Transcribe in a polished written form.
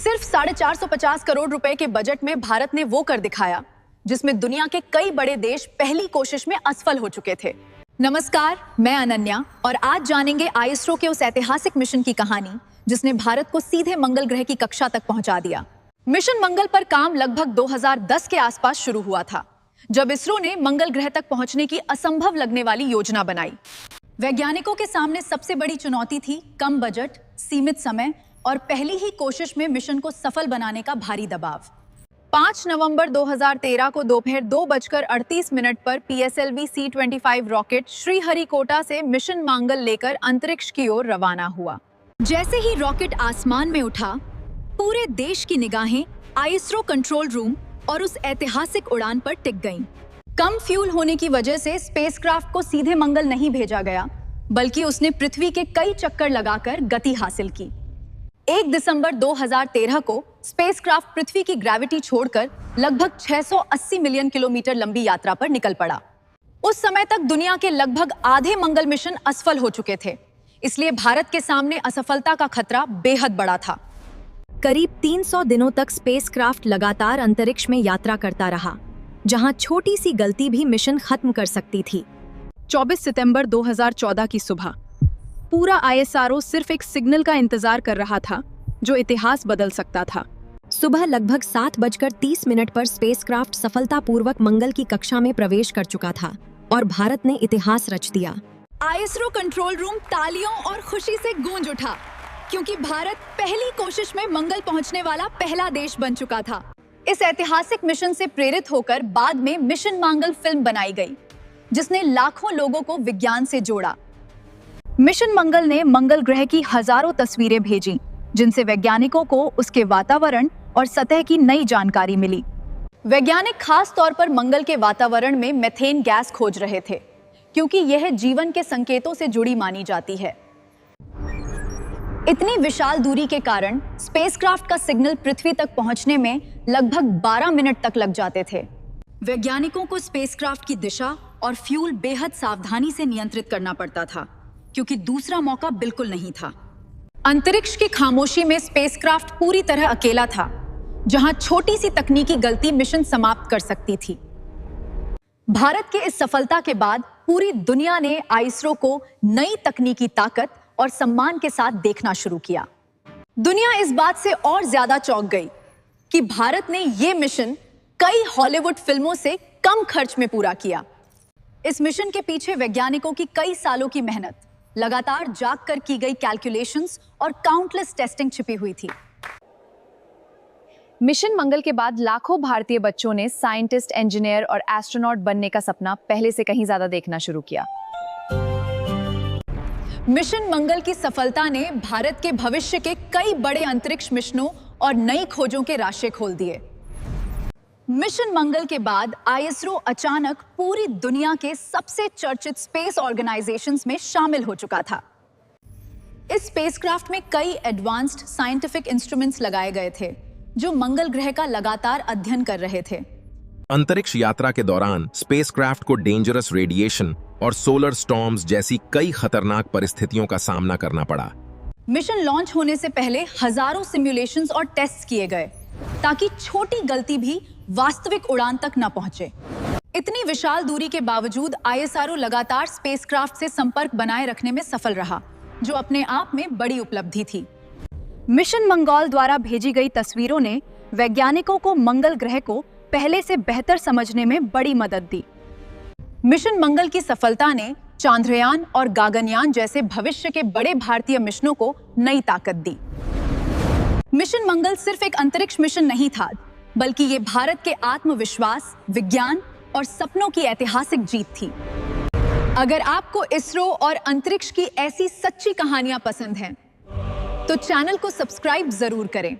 सिर्फ 450 करोड़ रुपए के बजट में भारत ने वो कर दिखाया जिसमें दुनिया के कई बड़े देश पहली कोशिश में असफल हो चुके थे। नमस्कार, मैं अनन्या और आज जानेंगे आईएसआरओ के उस ऐतिहासिक मिशन की कहानी जिसने भारत को सीधे मंगल ग्रह की कक्षा तक पहुंचा दिया। मिशन मंगल पर काम लगभग 2010 के आसपास शुरू हुआ था, जब इसरो ने मंगल ग्रह तक पहुंचने की असंभव लगने वाली योजना बनाई। वैज्ञानिकों के सामने सबसे बड़ी चुनौती थी कम बजट, सीमित समय और पहली ही कोशिश में मिशन को सफल बनाने का भारी दबाव। 5 नवंबर 2013 को दोपहर 2:38 पर PSLV C-25 रॉकेट श्रीहरिकोटा से मिशन मंगल लेकर अंतरिक्ष की ओर रवाना हुआ। जैसे ही रॉकेट आसमान में उठा, पूरे देश की निगाहें आईएसआरओ कंट्रोल रूम और उस ऐतिहासिक उड़ान पर टिक गईं। कम फ्यूल होने की वजह से स्पेसक्राफ्ट को सीधे मंगल नहीं भेजा गया, बल्कि उसने पृथ्वी के कई चक्कर लगाकर गति हासिल की। 1 दिसंबर 2013 को स्पेसक्राफ्ट पृथ्वी की ग्रेविटी छोड़कर लगभग 680 मिलियन किलोमीटर लंबी यात्रा पर निकल पड़ा। उस समय तक दुनिया के लगभग आधे मंगल मिशन असफल हो चुके थे, इसलिए भारत के सामने असफलता का खतरा बेहद बड़ा था। करीब 300 दिनों तक स्पेसक्राफ्ट लगातार अंतरिक्ष में यात्रा करता रहा, जहां छोटी सी गलती भी मिशन खत्म कर सकती थी। 24 सितंबर 2014 की सुबह पूरा आईएसआरओ सिर्फ एक सिग्नल का इंतजार कर रहा था जो इतिहास बदल सकता था। सुबह लगभग 7:30 पर स्पेसक्राफ्ट सफलतापूर्वक मंगल की कक्षा में प्रवेश कर चुका था और भारत ने इतिहास रच दिया। आईएसआरओ कंट्रोल रूम तालियों और खुशी से गूंज उठा, क्योंकि भारत पहली कोशिश में मंगल पहुंचने वाला पहला देश बन चुका था। इस ऐतिहासिक मिशन से प्रेरित होकर बाद में मिशन मंगल फिल्म बनाई गई, जिसने लाखों लोगों को विज्ञान से जोड़ा। मिशन मंगल ने मंगल ग्रह की हजारों तस्वीरें भेजी, जिनसे वैज्ञानिकों को उसके वातावरण और सतह की नई जानकारी मिली। वैज्ञानिक खास तौर पर मंगल के वातावरण में मीथेन गैस खोज रहे थे, क्योंकि यह जीवन के संकेतों से जुड़ी मानी जाती है। इतनी विशाल दूरी के कारण स्पेसक्राफ्ट का सिग्नल पृथ्वी तक पहुंचने में लगभग 12 मिनट तक लग जाते थे। वैज्ञानिकों को स्पेसक्राफ्ट की दिशा और फ्यूल बेहद सावधानी से नियंत्रित करना पड़ता था, क्योंकि दूसरा मौका बिल्कुल नहीं था। अंतरिक्ष की खामोशी में स्पेसक्राफ्ट पूरी तरह अकेला था, जहां छोटी सी तकनीकी गलती मिशन समाप्त कर सकती थी। भारत के इस सफलता के बाद पूरी दुनिया ने आईएसआरओ को नई तकनीकी ताकत और सम्मान के साथ देखना शुरू किया। दुनिया इस बात से और ज्यादा चौंक गई कि भारत ने यह मिशन कई हॉलीवुड फिल्मों से कम खर्च में पूरा किया। इस मिशन के पीछे वैज्ञानिकों की कई सालों की मेहनत, लगातार जाग कर की गई कैलकुलेशंस और काउंटलेस टेस्टिंग छिपी हुई थी। मिशन मंगल के बाद लाखों भारतीय बच्चों ने साइंटिस्ट, इंजीनियर और एस्ट्रोनॉट बनने का सपना पहले से कहीं ज्यादा देखना शुरू किया। मिशन मंगल की सफलता ने भारत के भविष्य के कई बड़े अंतरिक्ष मिशनों और नई खोजों के रास्ते खोल दिए। मिशन मंगल के बाद आईएसआरओ अचानक पूरी दुनिया के सबसे चर्चित स्पेस ऑर्गेनाइजेशंस में शामिल हो चुका था। इस स्पेसक्राफ्ट में कई एडवांस्ड साइंटिफिक इंस्ट्रूमेंट्स लगाए गए थे, जो मंगल ग्रह का लगातार अध्ययन कर रहे थे। अंतरिक्ष यात्रा के दौरान स्पेसक्राफ्ट को डेंजरस रेडिएशन और सोलर स्टॉर्म्स जैसी कई खतरनाक परिस्थितियों का सामना करना पड़ा। मिशन लॉन्च होने से पहले हजारों सिमुलेशंस और टेस्ट किए गए, ताकि छोटी गलती भी वास्तविक उड़ान तक न पहुंचे। इतनी विशाल दूरी के बावजूद आईएसआरओ लगातार स्पेसक्राफ्ट से संपर्क बनाए रखने में सफल रहा, जो अपने आप में बड़ी उपलब्धि थी। मिशन मंगल द्वारा भेजी गई तस्वीरों ने वैज्ञानिकों को मंगल ग्रह को पहले से बेहतर समझने में बड़ी मदद दी। मिशन मंगल की सफलता ने चांद्रयान और गगनयान जैसे भविष्य के बड़े भारतीय मिशनों को नई ताकत दी। मिशन मंगल सिर्फ एक अंतरिक्ष मिशन नहीं था, बल्कि ये भारत के आत्मविश्वास, विज्ञान और सपनों की ऐतिहासिक जीत थी। अगर आपको इसरो और अंतरिक्ष की ऐसी सच्ची कहानियां पसंद हैं, तो चैनल को सब्सक्राइब जरूर करें